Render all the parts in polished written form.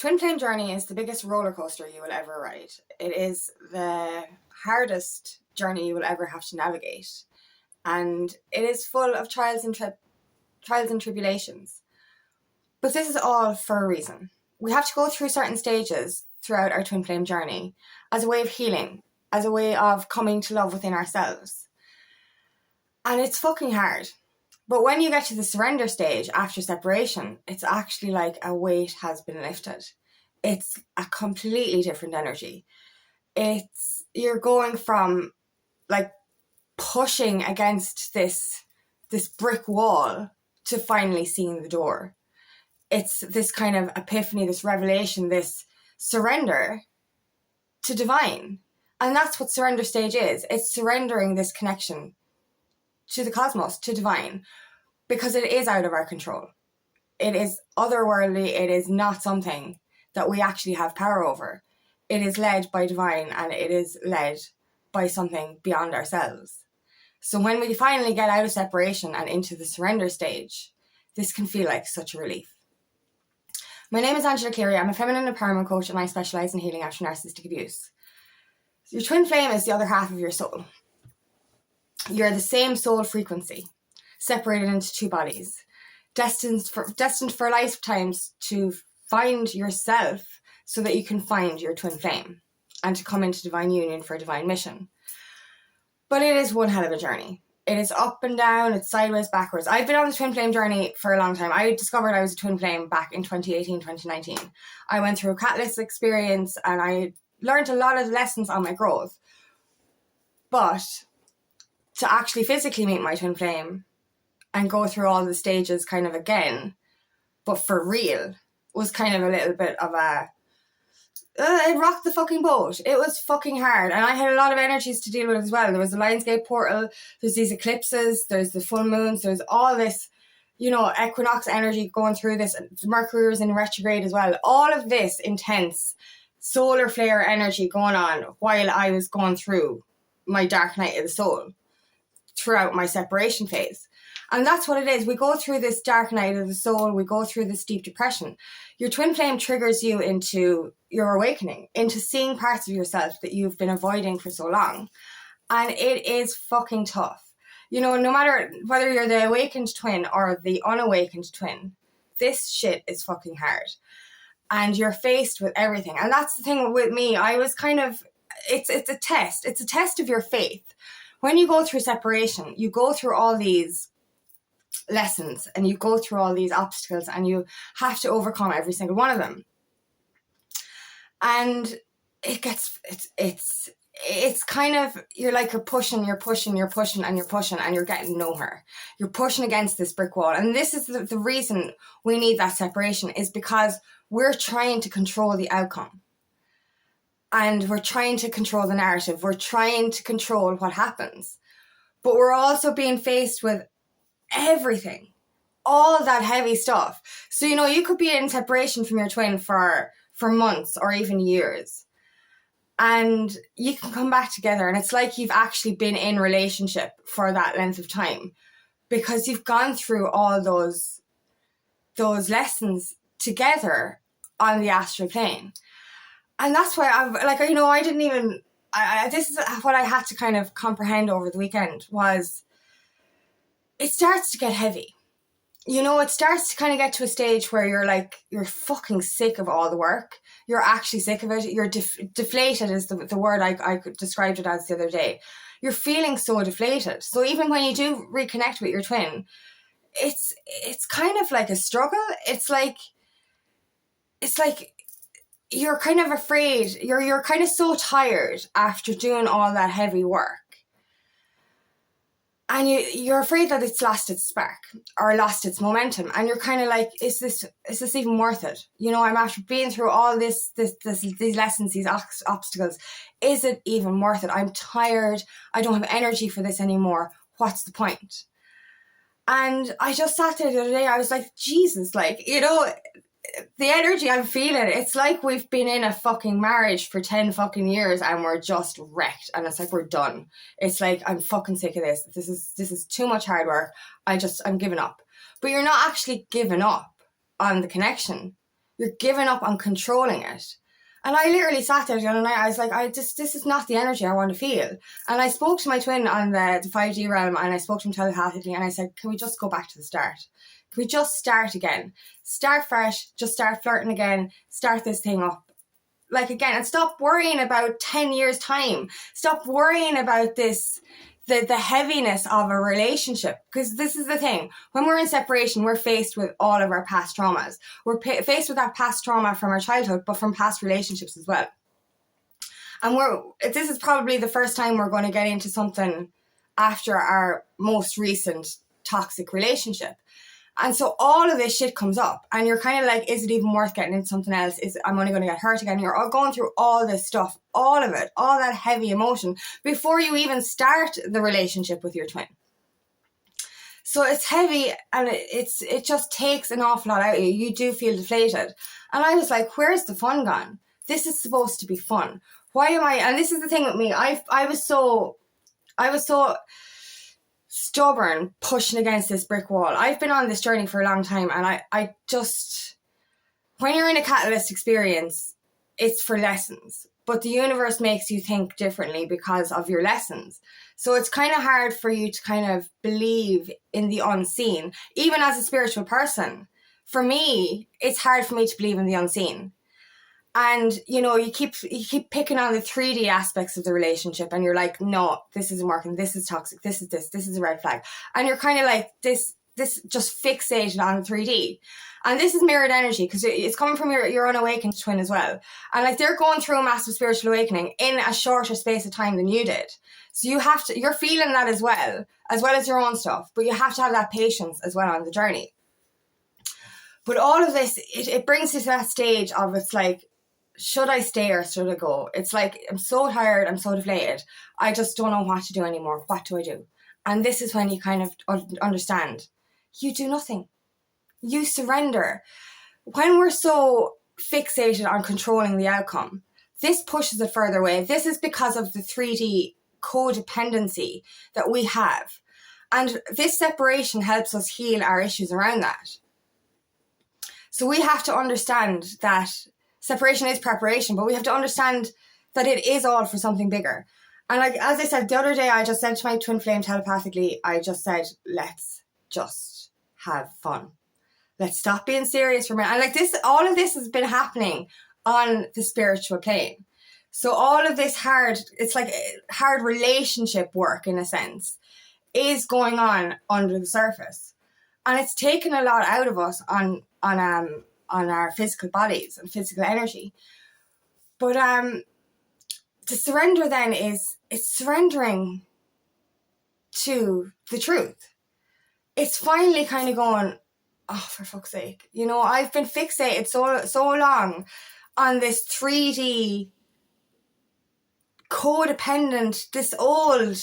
Twin flame journey is the biggest roller coaster you will ever ride. It is the hardest journey you will ever have to navigate, and it is full of trials and tribulations. But this is all for a reason. We have to go through certain stages throughout our twin flame journey as a way of healing, as a way of coming to love within ourselves. And it's fucking hard. But when you get to the surrender stage after separation, it's actually like a weight has been lifted. It's a completely different energy. You're going from like pushing against this brick wall to finally seeing the door. It's this kind of epiphany, this revelation, this surrender to divine. And that's what surrender stage is. It's surrendering this connection to the cosmos, to divine, because it is out of our control. It is otherworldly. It is not something that we actually have power over. It is led by divine, and it is led by something beyond ourselves. So when we finally get out of separation and into the surrender stage, this can feel like such a relief. My name is Angela Cleary. I'm a feminine empowerment coach, and I specialise in healing after narcissistic abuse. Your twin flame is the other half of your soul. You're the same soul frequency, separated into two bodies, destined for lifetimes to find yourself so that you can find your twin flame and to come into divine union for a divine mission. But it is one hell of a journey. It is up and down, it's sideways, backwards. I've been on the twin flame journey for a long time. I discovered I was a twin flame back in 2018, 2019. I went through a catalyst experience and I learned a lot of lessons on my growth. But to actually physically meet my twin flame and go through all the stages kind of again, but for real, was kind of a little bit of it rocked the fucking boat. It was fucking hard. And I had a lot of energies to deal with as well. There was the Lionsgate portal, there's these eclipses, there's the full moons, there's all this, equinox energy going through this. Mercury was in retrograde as well. All of this intense solar flare energy going on while I was going through my dark night of the soul throughout my separation phase. And that's what it is. We go through this dark night of the soul. We go through this deep depression. Your twin flame triggers you into your awakening, into seeing parts of yourself that you've been avoiding for so long. And it is fucking tough. No matter whether you're the awakened twin or the unawakened twin, this shit is fucking hard. And you're faced with everything. And that's the thing with me. I was kind of, it's a test. It's a test of your faith. When you go through separation, you go through all these lessons and you go through all these obstacles and you have to overcome every single one of them. And it's kind of, you're pushing and you're getting nowhere. You're pushing against this brick wall. And this is the reason we need that separation, is because we're trying to control the outcome. And we're trying to control the narrative. We're trying to control what happens. But we're also being faced with everything, all that heavy stuff. So, you could be in separation from your twin for months or even years. And you can come back together and it's like you've actually been in relationship for that length of time because you've gone through all those lessons together on the astral plane. And that's why this is what I had to kind of comprehend over the weekend was it starts to get heavy. It starts to kind of get to a stage where you're fucking sick of all the work. You're actually sick of it. You're deflated is the word I described it as the other day. You're feeling so deflated. So even when you do reconnect with your twin, it's kind of like a struggle. It's like you're kind of afraid. You're kind of so tired after doing all that heavy work. And you're afraid that it's lost its spark or lost its momentum. And you're kind of like, is this even worth it? I'm after being through all these lessons, these obstacles. Is it even worth it? I'm tired. I don't have energy for this anymore. What's the point? And I just sat there the other day. I was like, Jesus, the energy I'm feeling, it's like we've been in a fucking marriage for 10 fucking years and we're just wrecked and it's like we're done. It's like, I'm fucking sick of this. This is too much hard work. I'm giving up. But you're not actually giving up on the connection. You're giving up on controlling it. And I literally sat there the other night. I was like, this is not the energy I want to feel. And I spoke to my twin on the 5D realm, and I spoke to him telepathically, and I said, can we just go back to the start? Can we just start again? Start fresh, just start flirting again, start this thing up. Like again, and stop worrying about 10 years time. Stop worrying about this, the heaviness of a relationship. Because this is the thing. When we're in separation, we're faced with all of our past traumas. We're faced with that past trauma from our childhood, but from past relationships as well. And this is probably the first time we're going to get into something after our most recent toxic relationship. And so all of this shit comes up, and you're kind of like, is it even worth getting into something else? I'm only going to get hurt again. You're all going through all this stuff, all of it, all that heavy emotion before you even start the relationship with your twin. So it's heavy, and it just takes an awful lot out of you. You do feel deflated. And I was like, where's the fun gone? This is supposed to be fun. Why am I? And this is the thing with me. I was so stubborn, pushing against this brick wall. I've been on this journey for a long time, and I just, when you're in a catalyst experience, it's for lessons, but the universe makes you think differently because of your lessons. So it's kind of hard for you to kind of believe in the unseen, even as a spiritual person. For me, it's hard for me to believe in the unseen. And, you keep picking on the 3D aspects of the relationship, and you're like, no, this isn't working. This is toxic. This is a red flag. And you're kind of like, this just fixated on 3D. And this is mirrored energy, because it's coming from your unawakened twin as well. And like, they're going through a massive spiritual awakening in a shorter space of time than you did. So you're feeling that as well as your own stuff, but you have to have that patience as well on the journey. But all of this, it brings you to that stage of, it's like, should I stay or should I go? It's like, I'm so tired, I'm so deflated. I just don't know what to do anymore. What do I do? And this is when you kind of understand. You do nothing. You surrender. When we're so fixated on controlling the outcome, this pushes it further away. This is because of the 3D codependency that we have. And this separation helps us heal our issues around that. So we have to understand that separation is preparation, but we have to understand that it is all for something bigger. And like, as I said, the other day, I just said to my twin flame telepathically, I just said, let's just have fun. Let's stop being serious for a minute. And like this, all of this has been happening on the spiritual plane. So all of this it's like hard relationship work, in a sense, is going on under the surface. And it's taken a lot out of us on our physical bodies and physical energy. But the surrender then it's surrendering to the truth. It's finally kind of going, oh, for fuck's sake. I've been fixated so long on this 3D codependent, this old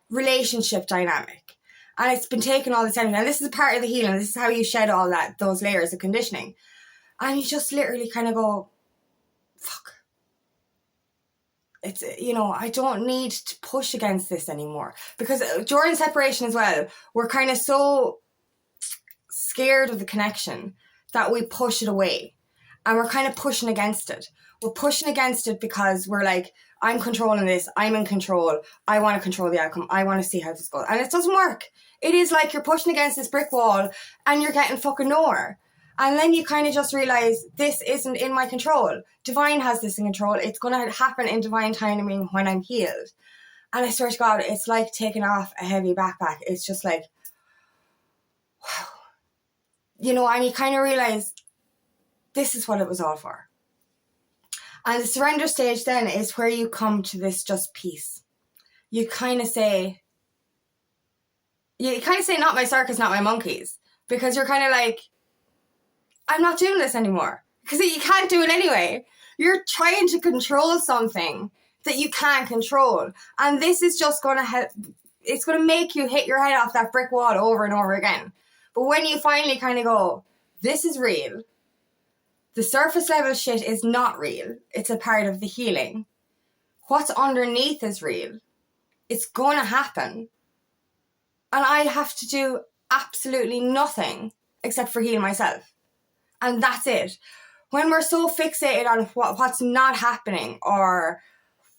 relationship dynamic. And it's been taking all this energy. And this is part of the healing. This is how you shed all those layers of conditioning. And you just literally kind of go, fuck. It's, I don't need to push against this anymore. Because during separation as well, we're kind of so scared of the connection that we push it away. And we're kind of pushing against it. We're pushing against it because we're like, I'm controlling this. I'm in control. I want to control the outcome. I want to see how this goes. And it doesn't work. It is like you're pushing against this brick wall and you're getting fucking nowhere. And then you kind of just realize this isn't in my control. Divine has this in control. It's going to happen in divine timing when I'm healed. And I swear to God, it's like taking off a heavy backpack. It's just like, wow. And you kind of realize this is what it was all for. And the surrender stage then is where you come to this just peace. You kind of say, not my circus, not my monkeys. Because you're kind of like, I'm not doing this anymore. Because you can't do it anyway. You're trying to control something that you can't control. And this is just going to help. It's going to make you hit your head off that brick wall over and over again. But when you finally kind of go, this is real. The surface level shit is not real. It's a part of the healing. What's underneath is real. It's going to happen. And I have to do absolutely nothing except for heal myself. And that's it. when we're so fixated on what's not happening, or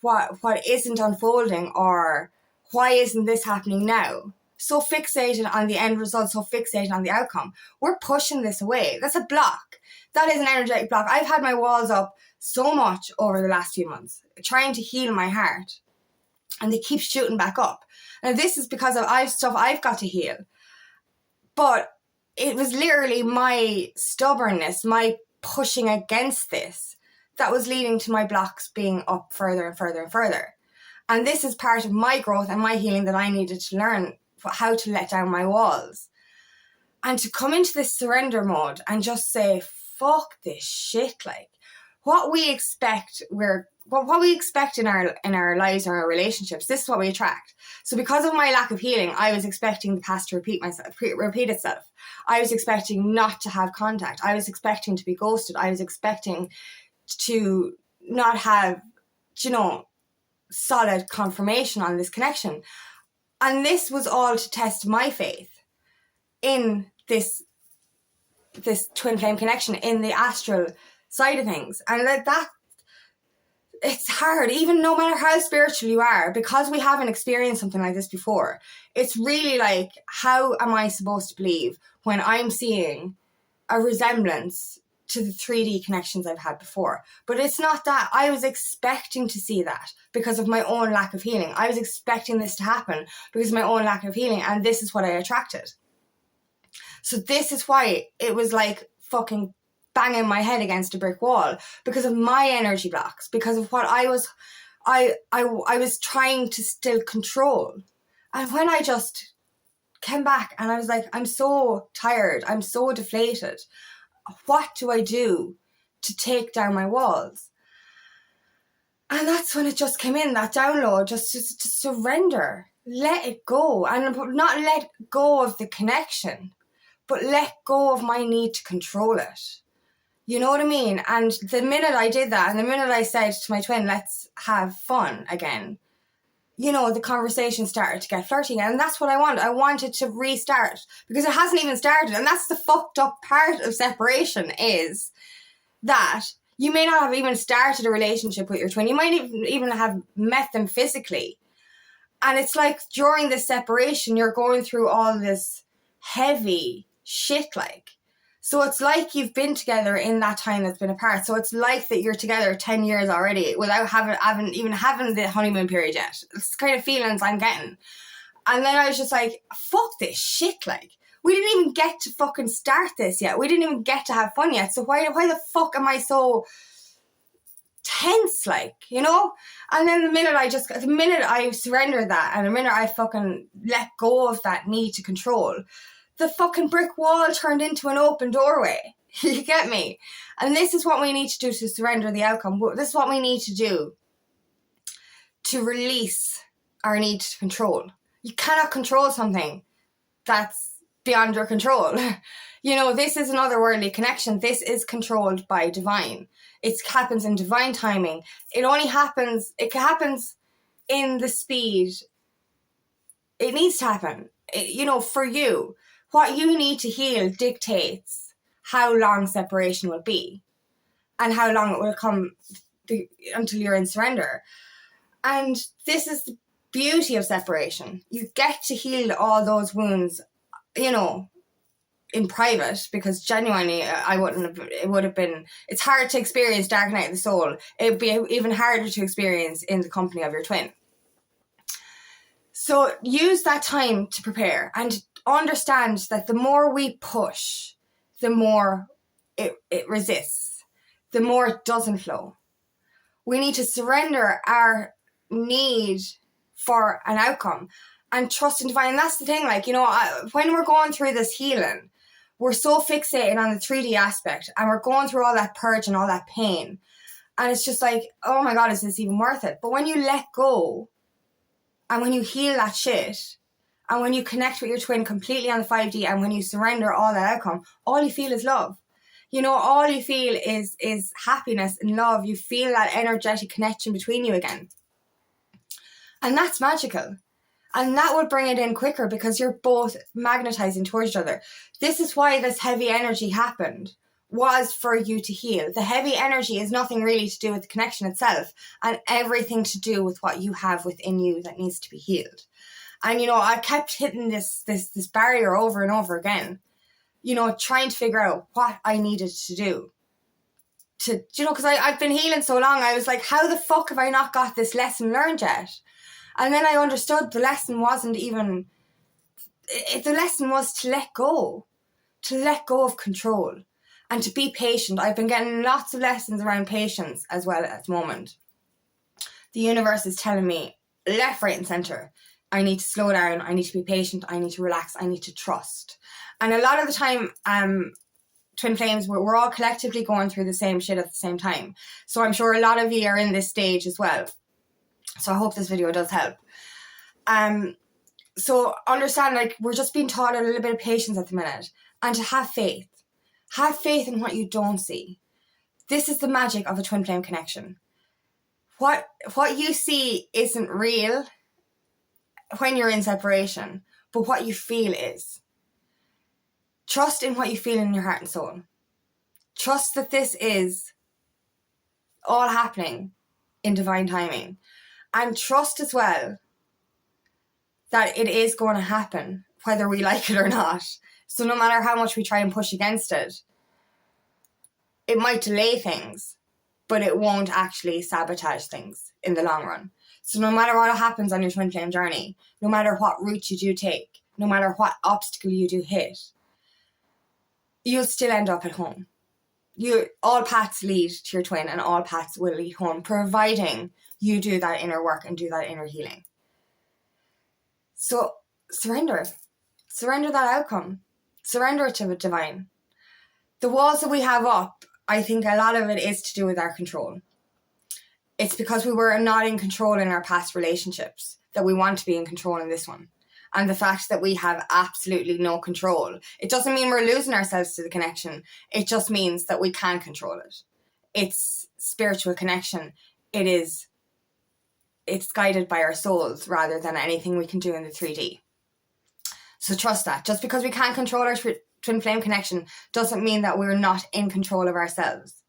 what isn't unfolding, or why isn't this happening now, so fixated on the end result, so fixated on the outcome, we're pushing this away. That's a block. That is an energetic block. I've had my walls up so much over the last few months, trying to heal my heart, and they keep shooting back up. And this is because of stuff I've got to heal. But it was literally my stubbornness, my pushing against this, that was leading to my blocks being up further and further and further. And this is part of my growth and my healing, that I needed to learn how to let down my walls. And to come into this surrender mode and just say, fuck this shit. Like, what we expect, what we expect in our lives or our relationships, this is what we attract. So because of my lack of healing, I was expecting the past to repeat itself. I was expecting not to have contact. I was expecting to be ghosted. I was expecting to not have, solid confirmation on this connection. And this was all to test my faith in this twin flame connection, in the astral side of things. And like that, it's hard, even no matter how spiritual you are, because we haven't experienced something like this before. It's really like, how am I supposed to believe when I'm seeing a resemblance to the 3D connections I've had before? But it's not that. I was expecting to see that because of my own lack of healing. I was expecting this to happen because of my own lack of healing, and this is what I attracted. So this is why it was like fucking banging my head against a brick wall, because of my energy blocks, because of what I was trying to still control. And when I just came back and I was like, I'm so tired, I'm so deflated, what do I do to take down my walls? And that's when it just came in, that download, just to surrender, let it go, and not let go of the connection, but let go of my need to control it. You know what I mean? And the minute I did that, and the minute I said to my twin, let's have fun again, the conversation started to get flirty. And that's what I wanted. I wanted to restart, because it hasn't even started. And that's the fucked up part of separation, is that you may not have even started a relationship with your twin. You might even have met them physically. And it's like, during this separation, you're going through all this heavy shit, like. So it's like you've been together in that time that's been apart. So it's like that you're together 10 years already without having the honeymoon period yet. It's the kind of feelings I'm getting. And then I was just like, fuck this shit, like. We didn't even get to fucking start this yet. We didn't even get to have fun yet. So why the fuck am I so tense, like, And then the minute I surrendered that, and the minute I fucking let go of that need to control, the fucking brick wall turned into an open doorway. You get me? And this is what we need to do to surrender the outcome. This is what we need to do to release our need to control. You cannot control something that's beyond your control. This is an otherworldly connection. This is controlled by divine. It happens in divine timing. It happens in the speed it needs to happen. For you. What you need to heal dictates how long separation will be, and how long it will come until you're in surrender. And this is the beauty of separation. You get to heal all those wounds, in private, because genuinely it would have been, it's hard to experience dark night of the soul. It would be even harder to experience in the company of your twin. So use that time to prepare, and understand that the more we push, the more it resists, the more it doesn't flow. We need to surrender our need for an outcome and trust in divine. And that's the thing, when we're going through this healing, we're so fixated on the 3D aspect, and we're going through all that purge and all that pain. And it's just like, oh my God, is this even worth it? But when you let go, and when you heal that shit, and when you connect with your twin completely on the 5D, and when you surrender all that outcome, all you feel is love. All you feel is happiness and love. You feel that energetic connection between you again. And that's magical. And that would bring it in quicker, because you're both magnetizing towards each other. This is why this heavy energy happened was for you to heal. The heavy energy is nothing really to do with the connection itself, and everything to do with what you have within you that needs to be healed. And, you know, I kept hitting this barrier over and over again, you know, trying to figure out what I needed to do. You know, because I've been healing so long, I was like, how the fuck have I not got this lesson learned yet? And then I understood the lesson wasn't even, the lesson was to let go of control and to be patient. I've been getting lots of lessons around patience as well at the moment. The universe is telling me left, right and centre, I need to slow down, I need to be patient, I need to relax, I need to trust. And a lot of the time, twin flames, we're all collectively going through the same shit at the same time. So I'm sure a lot of you are in this stage as well. So I hope this video does help. So understand, like, we're just being taught a little bit of patience at the minute, and to have faith. Have faith in what you don't see. This is the magic of a twin flame connection. What you see isn't real when you're in separation, but what you feel is. Trust in what you feel in your heart and soul. Trust that this is all happening in divine timing. And trust as well that it is going to happen, whether we like it or not. So no matter how much we try and push against it, it might delay things, but it won't actually sabotage things in the long run. So no matter what happens on your twin flame journey, no matter what route you do take, no matter what obstacle you do hit, you'll still end up at home. All paths lead to your twin, and all paths will lead home, providing you do that inner work and do that inner healing. So surrender. Surrender that outcome. Surrender it to the divine. The walls that we have up, I think a lot of it is to do with our control. It's because we were not in control in our past relationships that we want to be in control in this one. And the fact that we have absolutely no control, it doesn't mean we're losing ourselves to the connection. It just means that we can control it. It's spiritual connection. It's guided by our souls rather than anything we can do in the 3D. So trust that. Just because we can't control our twin flame connection doesn't mean that we're not in control of ourselves.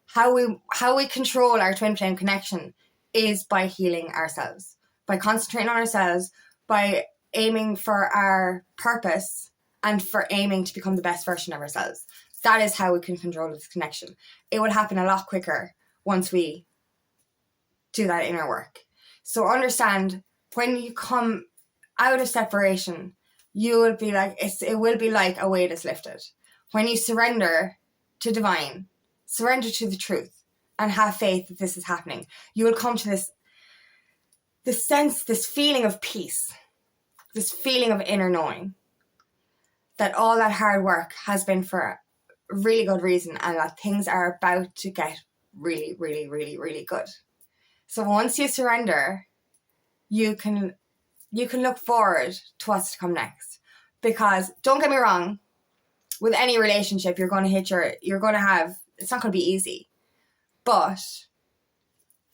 How we control our twin flame connection is by healing ourselves, by concentrating on ourselves, by aiming for our purpose, and for aiming to become the best version of ourselves. That is how we can control this connection. It will happen a lot quicker once we do that inner work. So understand, when you come out of separation, you will be like, it will be like a weight is lifted. When you surrender to divine, surrender to the truth, and have faith that this is happening, you will come to this sense, this feeling of peace, this feeling of inner knowing that all that hard work has been for a really good reason, and that things are about to get really, really, really, really good. So once you surrender, you can look forward to what's to come next. Because don't get me wrong, with any relationship, it's not going to be easy. But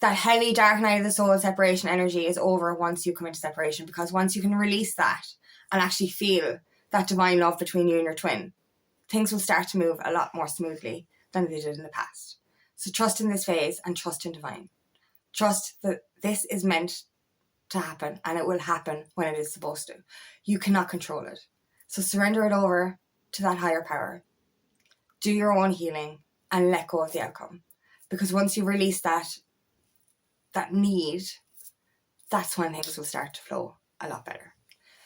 that heavy dark night of the soul separation energy is over once you come into separation, because once you can release that and actually feel that divine love between you and your twin, things will start to move a lot more smoothly than they did in the past. So trust in this phase and trust in divine. Trust that this is meant to happen, and it will happen when it is supposed to. You cannot control it. So surrender it over to that higher power. Do your own healing and let go of the outcome. Because once you release that need, that's when things will start to flow a lot better.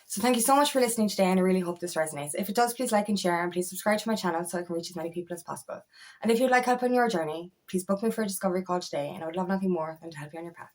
So thank you so much for listening today, and I really hope this resonates. If it does, please like and share, and please subscribe to my channel so I can reach as many people as possible. And if you'd like help on your journey, please book me for a discovery call today, and I would love nothing more than to help you on your path.